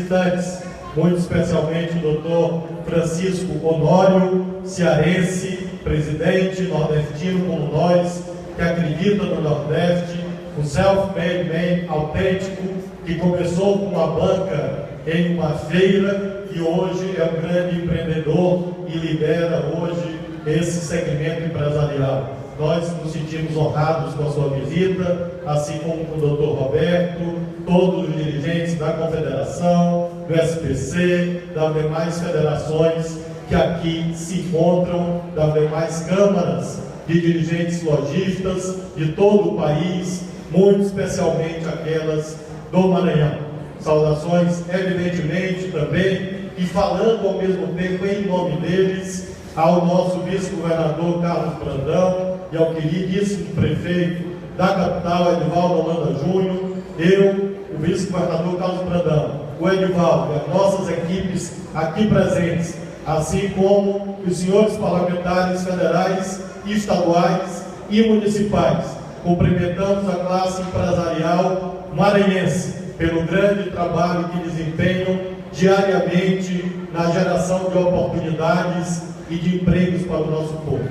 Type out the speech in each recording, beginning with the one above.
visitantes, muito especialmente o doutor Francisco Honório, cearense, presidente nordestino como nós, que acredita no Nordeste, um self-made man autêntico, que começou com uma banca em uma feira e hoje é um grande empreendedor e lidera hoje esse segmento empresarial. Nós nos sentimos honrados com a sua visita, assim como com o doutor Roberto, todos os dirigentes da Confederação, do SPC, das demais federações que aqui se encontram, das demais câmaras de dirigentes lojistas de todo o país, muito especialmente aquelas do Maranhão. Saudações, evidentemente, também, e falando ao mesmo tempo em nome deles, ao nosso vice-governador Carlos Brandão e ao queridíssimo prefeito da capital, Edivaldo Holanda Júnior, eu, o vice-governador Carlos Brandão, o Edivaldo e as nossas equipes aqui presentes, assim como os senhores parlamentares federais, estaduais e municipais. Cumprimentamos a classe empresarial maranhense pelo grande trabalho que desempenham diariamente na geração de oportunidades e de empregos para o nosso povo.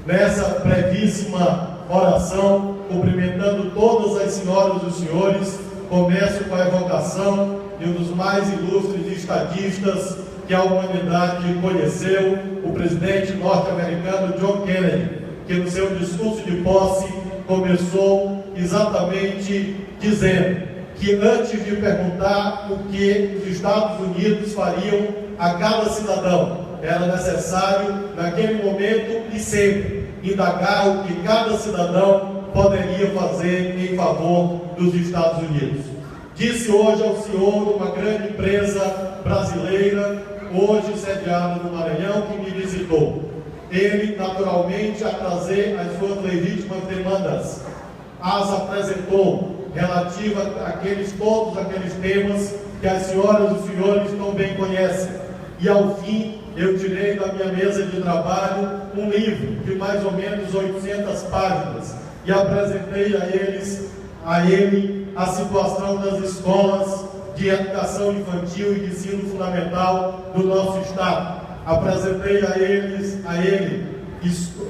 Nessa brevíssima oração, cumprimentando todas as senhoras e os senhores, começo com a evocação de um dos mais ilustres estadistas que a humanidade conheceu, o presidente norte-americano John Kennedy, que no seu discurso de posse começou exatamente dizendo que antes de perguntar o que os Estados Unidos fariam a cada cidadão, era necessário, naquele momento e sempre, indagar o que cada cidadão poderia fazer em favor dos Estados Unidos. Disse hoje ao senhor de uma grande empresa brasileira, hoje sediada no Maranhão, que me visitou. Ele, naturalmente, a trazer as suas legítimas demandas, as apresentou relativa todos aqueles temas que as senhoras e os senhores tão bem conhecem. E ao fim, eu tirei da minha mesa de trabalho um livro de mais ou menos 800 páginas e apresentei a ele a situação das escolas de educação infantil e de ensino fundamental do nosso estado. Apresentei a ele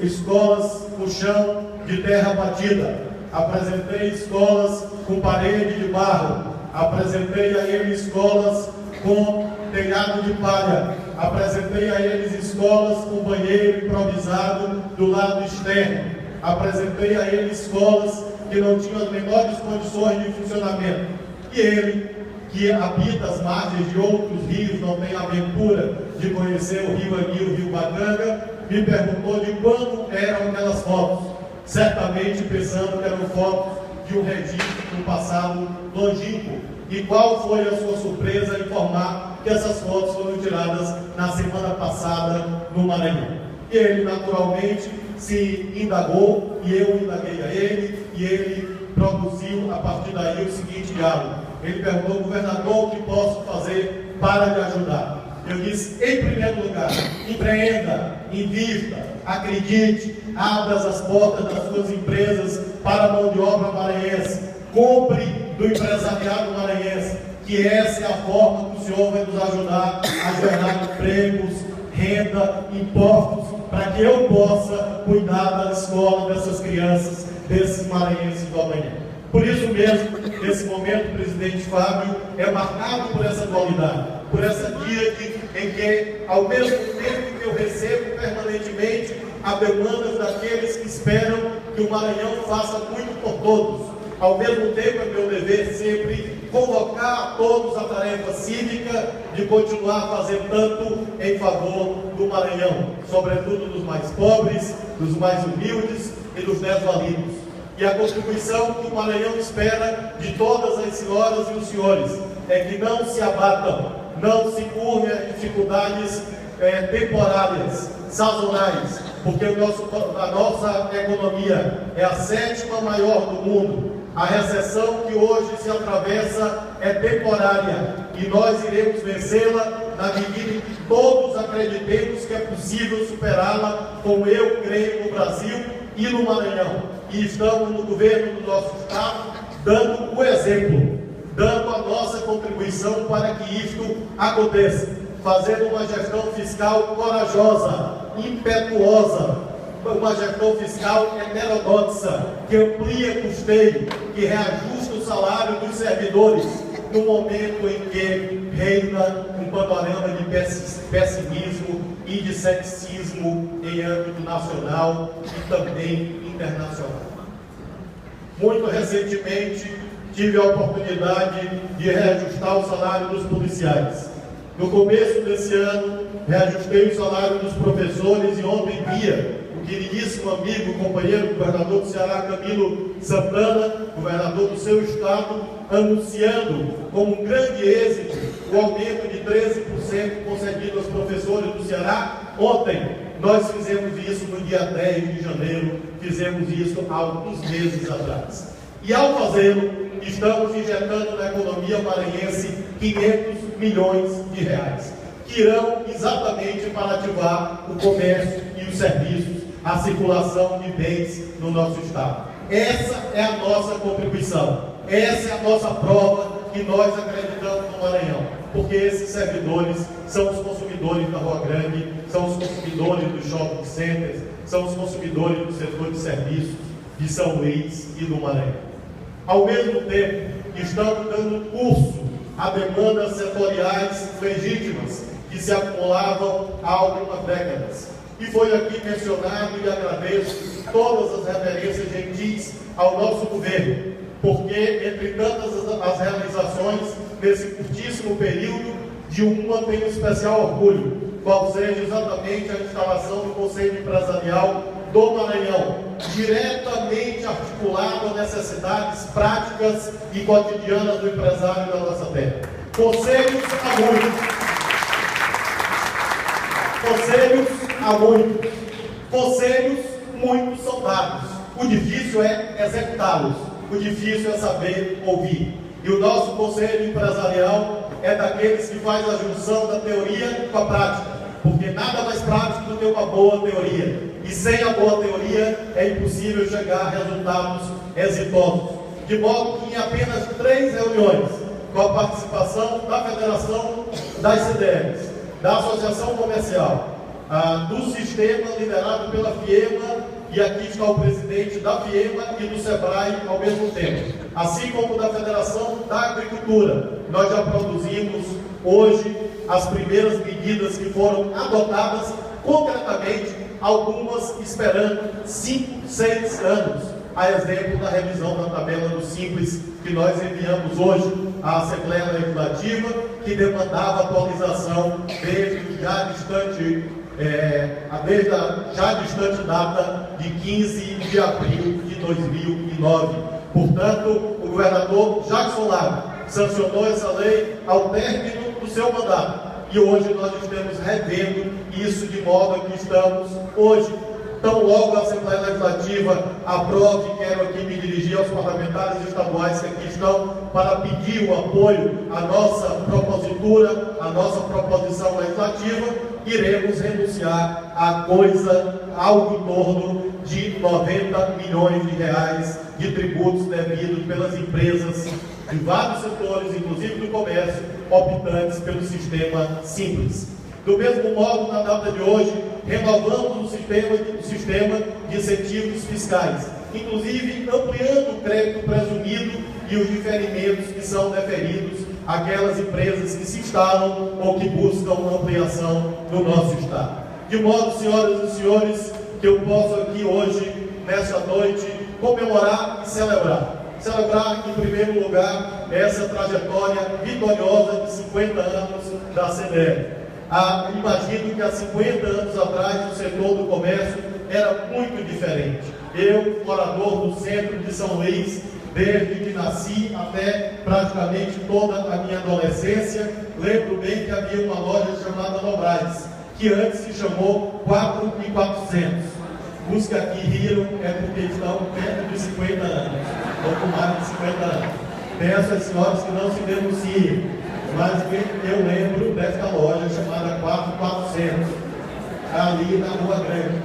escolas com chão de terra batida. Apresentei escolas com parede de barro. Apresentei a ele escolas com telhado de palha. Apresentei a eles escolas com banheiro improvisado do lado externo. Apresentei a eles escolas que não tinham as menores condições de funcionamento. E ele, que habita as margens de outros rios, não tem a aventura de conhecer o rio Anil, o rio Baganga, me perguntou de quando eram aquelas fotos, certamente pensando que eram fotos de um registro do passado longínquo. E qual foi a sua surpresa em informar que essas fotos foram tiradas na semana passada no Maranhão? E ele, naturalmente, se indagou, e eu indaguei a ele, e ele produziu, a partir daí, o seguinte diálogo. Ele perguntou: governador, o que posso fazer para lhe ajudar? Eu disse: em primeiro lugar, empreenda, invista, acredite, abra as portas das suas empresas para a mão de obra maranhense, compre do empresariado maranhense, que essa é a forma que o senhor vai nos ajudar a gerar empregos, renda, impostos, para que eu possa cuidar da escola dessas crianças, desses maranhenses do amanhã. Por isso mesmo, esse momento, presidente Fábio, é marcado por essa dualidade, por essa díade em que, ao mesmo tempo que eu recebo permanentemente a demandas daqueles que esperam que o Maranhão faça muito por todos, ao mesmo tempo é meu dever sempre convocar a todos a tarefa cívica de continuar fazendo tanto em favor do Maranhão, sobretudo dos mais pobres, dos mais humildes e dos desvalidos. E a contribuição que o Maranhão espera de todas as senhoras e os senhores é que não se abatam, não se curvem as dificuldades temporárias, sazonais, porque a nossa economia é a 7ª maior do mundo. A recessão que hoje se atravessa é temporária e nós iremos vencê-la na medida em que todos acreditemos que é possível superá-la, como eu creio no Brasil e no Maranhão. E estamos no governo do nosso estado dando o exemplo. dando a nossa contribuição para que isto aconteça, fazendo uma gestão fiscal corajosa, impetuosa, uma gestão fiscal heterodoxa, que amplia custeio, que reajusta o salário dos servidores, no momento em que reina um panorama de pessimismo e de ceticismo em âmbito nacional e também internacional. Muito recentemente, tive a oportunidade de reajustar o salário dos policiais. No começo desse ano, reajustei o salário dos professores e ontem via o queridíssimo amigo, companheiro, governador do Ceará, Camilo Santana, governador do seu estado, anunciando como um grande êxito o aumento de 13% concedido aos professores do Ceará. Ontem, nós fizemos isso no dia 10 de janeiro, fizemos isso há alguns meses atrás. E ao fazê-lo, estamos injetando na economia maranhense 500 milhões de reais, que irão exatamente para ativar o comércio e os serviços, a circulação de bens no nosso estado. Essa é a nossa contribuição, essa é a nossa prova que nós acreditamos no Maranhão, porque esses servidores são os consumidores da Rua Grande, são os consumidores dos shopping centers, são os consumidores do setor de serviços de São Luís e do Maranhão. Ao mesmo tempo, estamos dando curso a demandas setoriais legítimas que se acumulavam há algumas décadas. E foi aqui mencionado, e agradeço todas as referências gentis ao nosso governo, porque entre tantas as realizações nesse curtíssimo período, de uma tenho especial orgulho, qual seja exatamente a instalação do Conselho Empresarial do Maranhão, diretamente articulado a necessidades práticas e cotidianas do empresário da nossa terra. Conselhos há muitos. Conselhos há muitos. Conselhos muitos são dados. O difícil é executá-los. O difícil é saber ouvir. E o nosso Conselho Empresarial é daqueles que faz a junção da teoria com a prática, porque nada mais prático do que uma boa teoria. E sem a boa teoria é impossível chegar a resultados exitosos. De modo que em apenas 3 reuniões, com a participação da Federação das CDLs, da Associação Comercial, do sistema liderado pela FIEMA, e aqui está o presidente da FIEMA e do SEBRAE ao mesmo tempo, assim como da Federação da Agricultura, nós já produzimos hoje as primeiras medidas que foram adotadas concretamente, algumas esperando 5, 6 anos, a exemplo da revisão da tabela do Simples, que nós enviamos hoje à Assembleia Legislativa, que demandava atualização desde a já distante data de 15 de abril de 2009. Portanto, o governador Jackson Lago sancionou essa lei ao término do seu mandato. E hoje nós estamos revendo isso de modo que estamos hoje, tão logo a Assembleia Legislativa aprove, quero aqui me dirigir aos parlamentares estaduais que aqui estão para pedir o apoio à nossa propositura, à nossa proposição legislativa, iremos renunciar a algo em torno de 90 milhões de reais de tributos devidos pelas empresas de vários setores, inclusive do comércio, optantes pelo sistema Simples. Do mesmo modo, na data de hoje, renovamos o sistema de incentivos fiscais, inclusive ampliando o crédito presumido e os diferimentos que são deferidos àquelas empresas que se instalam ou que buscam ampliação no nosso estado. De modo, senhoras e senhores, que eu posso aqui hoje, nesta noite, comemorar e celebrar. Celebrar, em primeiro lugar, essa trajetória vitoriosa de 50 anos da CDL. Imagino que há 50 anos atrás o setor do comércio era muito diferente. Eu, morador do centro de São Luís, desde que nasci até praticamente toda a minha adolescência, lembro bem que havia uma loja chamada Nobrais, que antes se chamou 4.400. Os que aqui riram é porque estão perto de 50 anos, ou com mais de 50 anos. Peço às senhoras que não se denunciem, mas eu lembro desta loja chamada 4.400, ali na Rua Grande.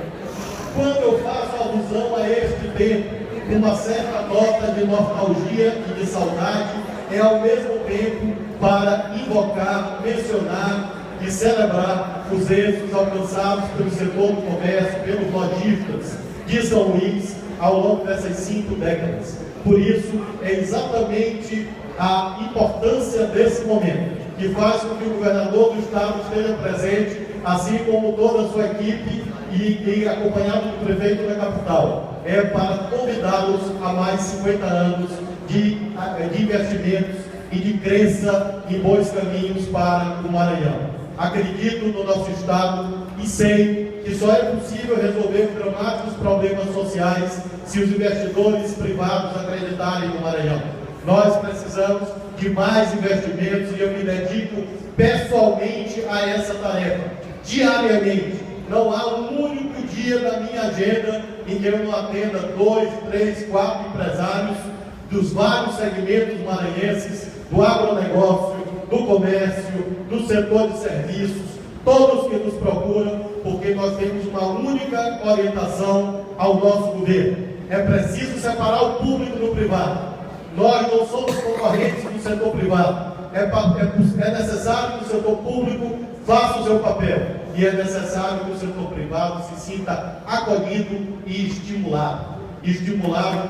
Quando eu faço alusão a este tempo, uma certa nota de nostalgia e de saudade, é ao mesmo tempo para invocar, mencionar e celebrar os êxitos alcançados pelo setor do comércio, pelos lojistas de São Luís ao longo dessas 5 décadas. Por isso, é exatamente a importância desse momento que faz com que o governador do estado esteja presente, assim como toda a sua equipe e acompanhado do prefeito da capital. É para convidá-los a mais 50 anos de investimentos e de crença em bons caminhos para o Maranhão. Acredito no nosso estado e sei que só é possível resolver os dramáticos problemas sociais se os investidores privados acreditarem no Maranhão. Nós precisamos de mais investimentos e eu me dedico pessoalmente a essa tarefa, diariamente. Não há um único dia da minha agenda em que eu não atenda 2, 3, 4 empresários dos vários segmentos maranhenses, do agronegócio, do comércio, do setor de serviços, todos que nos procuram, porque nós temos uma única orientação ao nosso governo. É preciso separar o público do privado. Nós não somos concorrentes do setor privado. É necessário que o setor público faça o seu papel. E é necessário que o setor privado se sinta acolhido e estimulado. Estimulado,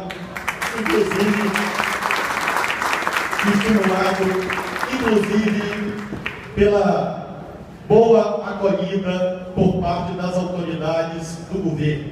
inclusive, pela boa acolhida por parte das autoridades do governo,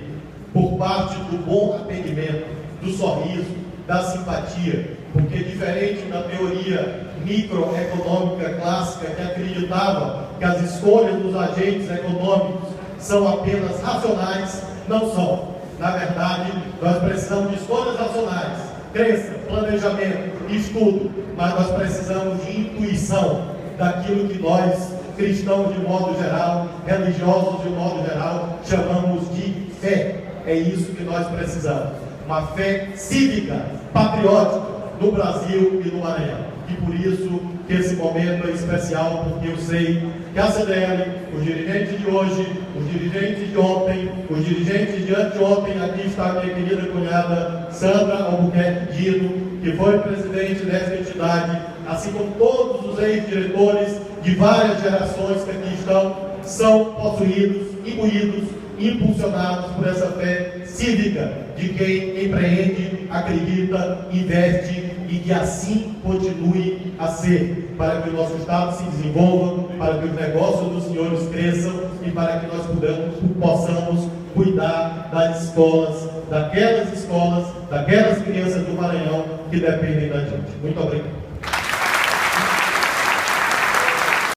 por parte do bom atendimento, do sorriso, da simpatia, porque diferente da teoria microeconômica clássica que acreditava que as escolhas dos agentes econômicos são apenas racionais, não são. Na verdade, nós precisamos de escolhas racionais, crença, planejamento, estudo, mas nós precisamos de intuição daquilo que nós, cristãos de modo geral, religiosos de modo geral, chamamos de fé. É isso que nós precisamos. Uma fé cívica, patriótica no Brasil e no Maranhão. E por isso que esse momento é especial, porque eu sei que a CDL, os dirigentes de hoje, os dirigentes de ontem, os dirigentes de anteontem, aqui está a minha querida cunhada Sandra Albuquerque Dino, que foi presidente dessa entidade, assim como todos os ex-diretores de várias gerações que aqui estão, são possuídos, imbuídos, impulsionados por essa fé cívica de quem empreende, acredita, investe e que assim continue a ser, para que o nosso estado se desenvolva, para que os negócios dos senhores cresçam e para que nós possamos cuidar das escolas, daquelas crianças do Maranhão que dependem da gente. Muito obrigado.